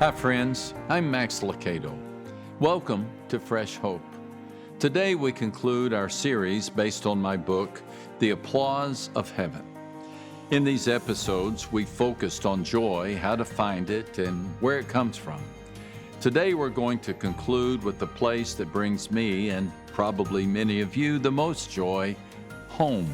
Hi friends, I'm Max Lucado. Welcome to Fresh Hope. Today we conclude our series based on my book, The Applause of Heaven. In these episodes, we focused on joy, how to find it, and where it comes from. Today we're going to conclude with the place that brings me, and probably many of you, the most joy, home.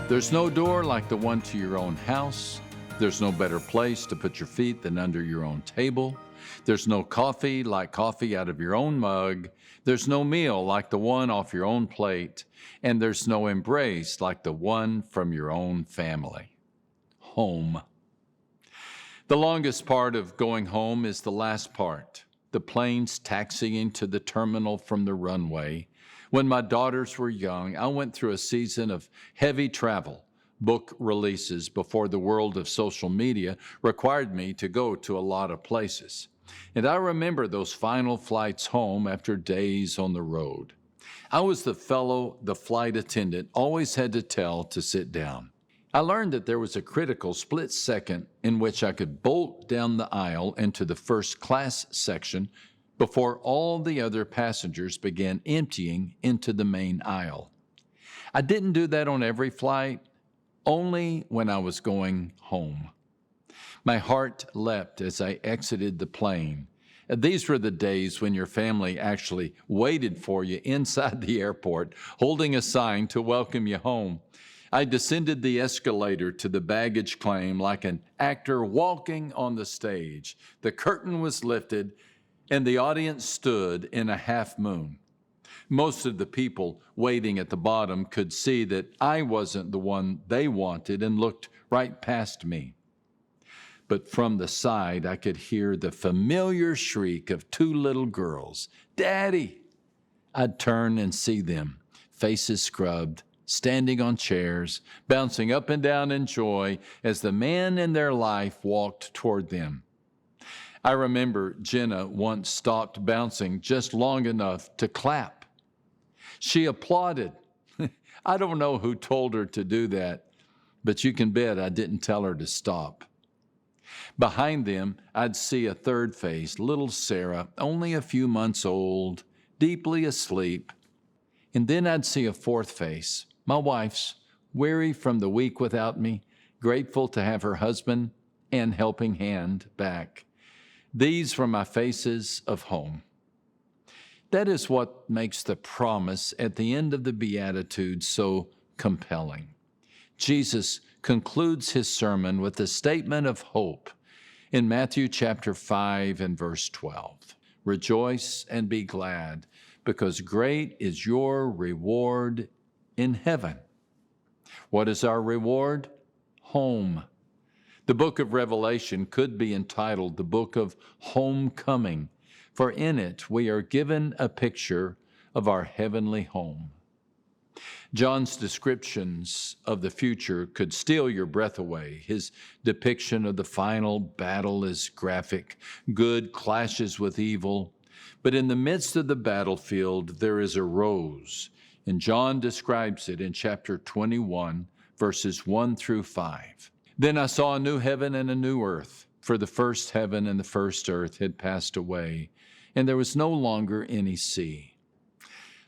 There's no door like the one to your own house. There's no better place to put your feet than under your own table. There's no coffee like coffee out of your own mug. There's no meal like the one off your own plate. And there's no embrace like the one from your own family. Home. The longest part of going home is the last part, the planes taxiing to the terminal from the runway. When my daughters were young, I went through a season of heavy travel, book releases before the world of social media required me to go to a lot of places. And I remember those final flights home after days on the road. I was the fellow the flight attendant always had to tell to sit down. I learned that there was a critical split second in which I could bolt down the aisle into the first class section before all the other passengers began emptying into the main aisle. I didn't do that on every flight, only when I was going home. My heart leapt as I exited the plane. These were the days when your family actually waited for you inside the airport, holding a sign to welcome you home. I descended the escalator to the baggage claim like an actor walking on the stage. The curtain was lifted, and the audience stood in a half moon. Most of the people waiting at the bottom could see that I wasn't the one they wanted and looked right past me. But from the side, I could hear the familiar shriek of two little girls, "Daddy!" I'd turn and see them, faces scrubbed, standing on chairs, bouncing up and down in joy as the man in their life walked toward them. I remember Jenna once stopped bouncing just long enough to clap. She applauded. I don't know who told her to do that, but you can bet I didn't tell her to stop. Behind them, I'd see a third face, little Sarah, only a few months old, deeply asleep. And then I'd see a fourth face, my wife's, weary from the week without me, grateful to have her husband and helping hand back. These were my faces of home. That is what makes the promise at the end of the Beatitudes so compelling. Jesus concludes his sermon with a statement of hope in Matthew chapter 5 and verse 12. Rejoice and be glad, because great is your reward in heaven. What is our reward? Home. The book of Revelation could be entitled the book of homecoming, for in it we are given a picture of our heavenly home. John's descriptions of the future could steal your breath away. His depiction of the final battle is graphic. Good clashes with evil. But in the midst of the battlefield, there is a rose, and John describes it in chapter 21, verses 1 through 5. Then I saw a new heaven and a new earth, for the first heaven and the first earth had passed away, and there was no longer any sea.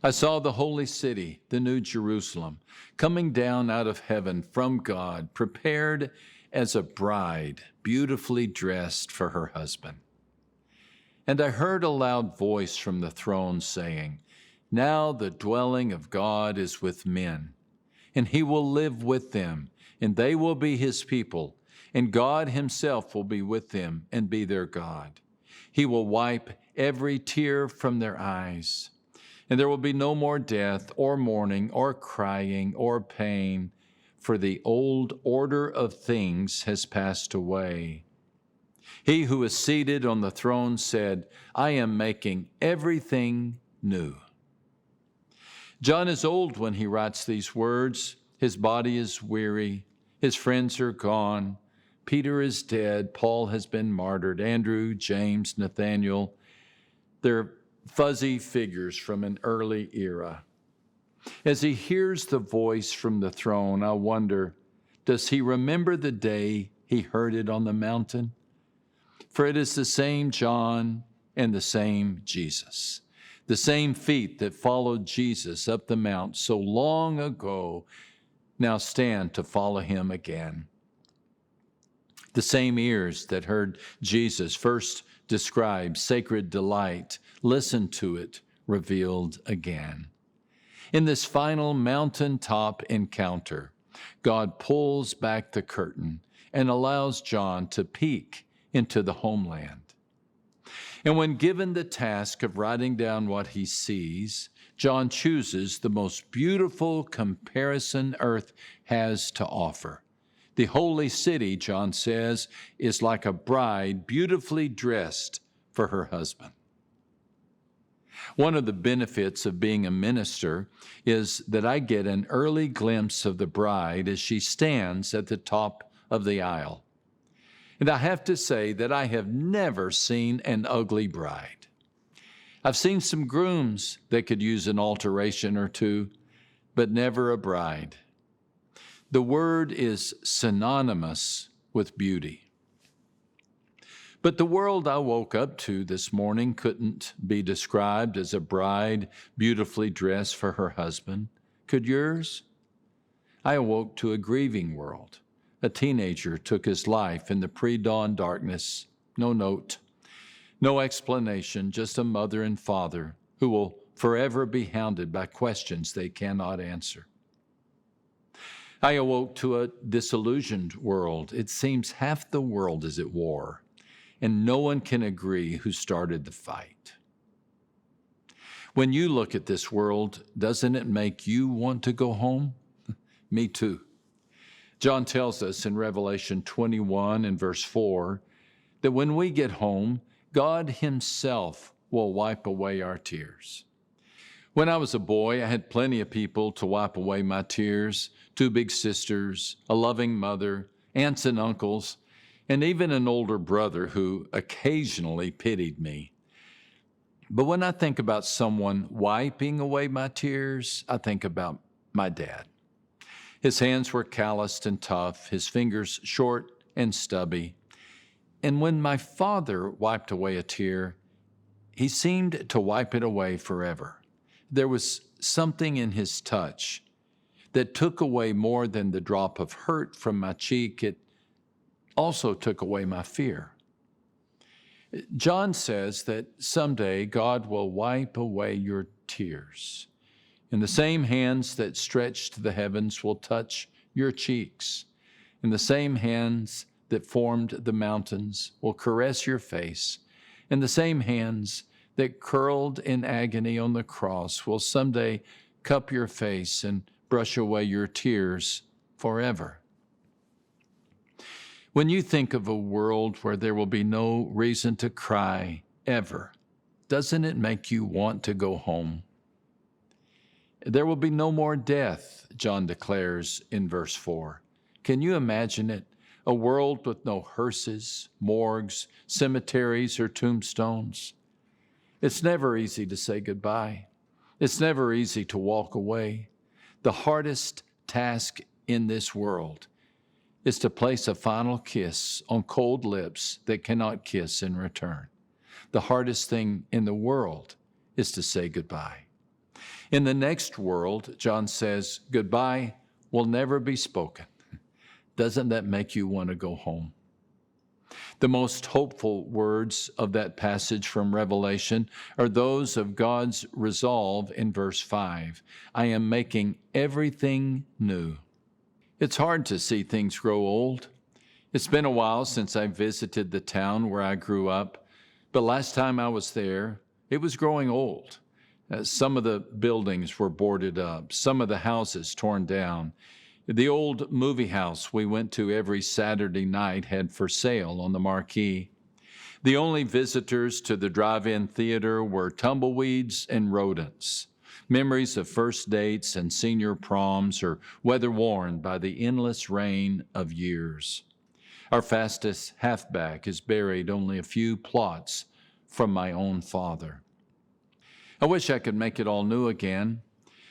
I saw the holy city, the new Jerusalem, coming down out of heaven from God, prepared as a bride, beautifully dressed for her husband. And I heard a loud voice from the throne saying, "Now the dwelling of God is with men, and he will live with them, and they will be his people, and God himself will be with them and be their God. He will wipe every tear from their eyes, and there will be no more death or mourning or crying or pain, for the old order of things has passed away." He who is seated on the throne said, "I am making everything new." John is old when he writes these words. His body is weary. His friends are gone. Peter is dead. Paul has been martyred. Andrew, James, Nathaniel. They're fuzzy figures from an early era. As he hears the voice from the throne, I wonder, does he remember the day he heard it on the mountain? For it is the same John and the same Jesus, the same feet that followed Jesus up the mount so long ago now stand to follow him again. The same ears that heard Jesus first describe sacred delight, listen to it revealed again. In this final mountaintop encounter, God pulls back the curtain and allows John to peek into the homeland. And when given the task of writing down what he sees, John chooses the most beautiful comparison earth has to offer. The holy city, John says, is like a bride beautifully dressed for her husband. One of the benefits of being a minister is that I get an early glimpse of the bride as she stands at the top of the aisle. And I have to say that I have never seen an ugly bride. I've seen some grooms that could use an alteration or two, but never a bride. The word is synonymous with beauty. But the world I woke up to this morning couldn't be described as a bride beautifully dressed for her husband. Could yours? I awoke to a grieving world. A teenager took his life in the pre-dawn darkness. No note, no explanation, just a mother and father who will forever be hounded by questions they cannot answer. I awoke to a disillusioned world. It seems half the world is at war, and no one can agree who started the fight. When you look at this world, doesn't it make you want to go home? Me too. John tells us in Revelation 21 and verse 4 that when we get home, God himself will wipe away our tears. When I was a boy, I had plenty of people to wipe away my tears, 2 big sisters, a loving mother, aunts and uncles, and even an older brother who occasionally pitied me. But when I think about someone wiping away my tears, I think about my dad. His hands were calloused and tough, his fingers short and stubby. And when my father wiped away a tear, he seemed to wipe it away forever. There was something in his touch that took away more than the drop of hurt from my cheek. It also took away my fear. John says that someday God will wipe away your tears. And the same hands that stretched the heavens will touch your cheeks. And the same hands that formed the mountains will caress your face. And the same hands that curled in agony on the cross will someday cup your face and brush away your tears forever. When you think of a world where there will be no reason to cry ever, doesn't it make you want to go home? There will be no more death, John declares in verse 4. Can you imagine it? A world with no hearses, morgues, cemeteries, or tombstones. It's never easy to say goodbye. It's never easy to walk away. The hardest task in this world is to place a final kiss on cold lips that cannot kiss in return. The hardest thing in the world is to say goodbye. In the next world, John says, goodbye will never be spoken. Doesn't that make you want to go home? The most hopeful words of that passage from Revelation are those of God's resolve in verse 5. I am making everything new. It's hard to see things grow old. It's been a while since I visited the town where I grew up, but last time I was there, it was growing old. Some of the buildings were boarded up, some of the houses torn down. The old movie house we went to every Saturday night had for sale on the marquee. The only visitors to the drive-in theater were tumbleweeds and rodents. Memories of first dates and senior proms are weather-worn by the endless rain of years. Our fastest halfback is buried only a few plots from my own father. I wish I could make it all new again.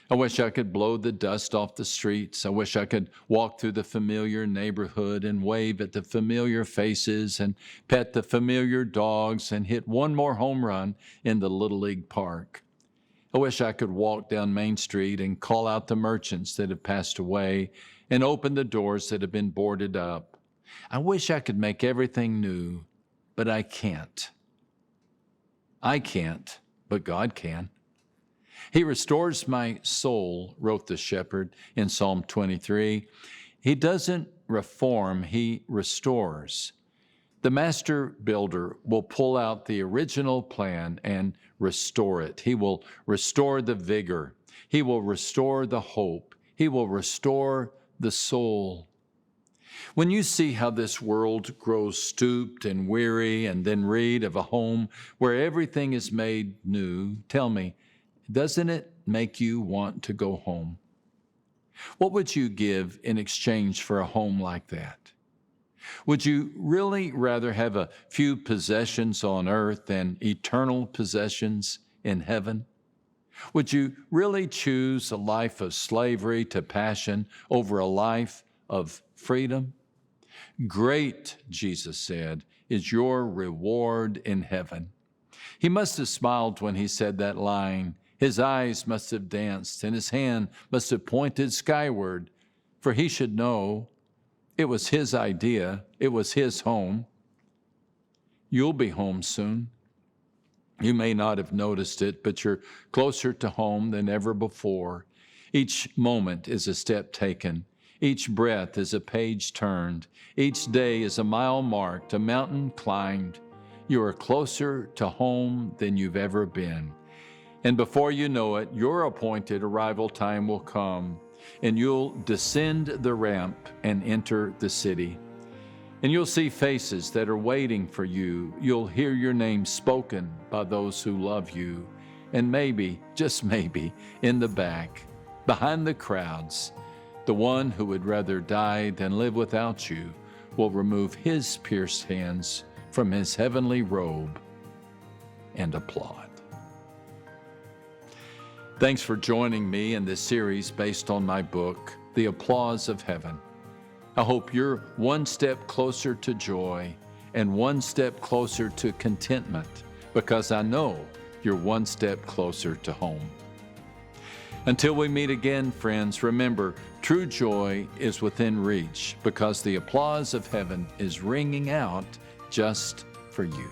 I wish I could blow the dust off the streets. I wish I could walk through the familiar neighborhood and wave at the familiar faces and pet the familiar dogs and hit one more home run in the Little League park. I wish I could walk down Main Street and call out the merchants that have passed away and open the doors that have been boarded up. I wish I could make everything new, but I can't. I can't, but God can. He restores my soul, wrote the shepherd in Psalm 23. He doesn't reform, he restores. The master builder will pull out the original plan and restore it. He will restore the vigor. He will restore the hope. He will restore the soul. When you see how this world grows stooped and weary, and then read of a home where everything is made new, tell me, doesn't it make you want to go home? What would you give in exchange for a home like that? Would you really rather have a few possessions on earth than eternal possessions in heaven? Would you really choose a life of slavery to passion over a life of freedom? Great, Jesus said, is your reward in heaven. He must have smiled when he said that line. His eyes must have danced, and his hand must have pointed skyward, for he should know it was his idea, it was his home. You'll be home soon. You may not have noticed it, but you're closer to home than ever before. Each moment is a step taken. Each breath is a page turned. Each day is a mile marked, a mountain climbed. You are closer to home than you've ever been. And before you know it, your appointed arrival time will come, and you'll descend the ramp and enter the city. And you'll see faces that are waiting for you. You'll hear your name spoken by those who love you. And maybe, just maybe, in the back, behind the crowds, the one who would rather die than live without you will remove his pierced hands from his heavenly robe and applaud. Thanks for joining me in this series based on my book, The Applause of Heaven. I hope you're one step closer to joy and one step closer to contentment, because I know you're one step closer to home. Until we meet again, friends, remember, true joy is within reach because the applause of heaven is ringing out just for you.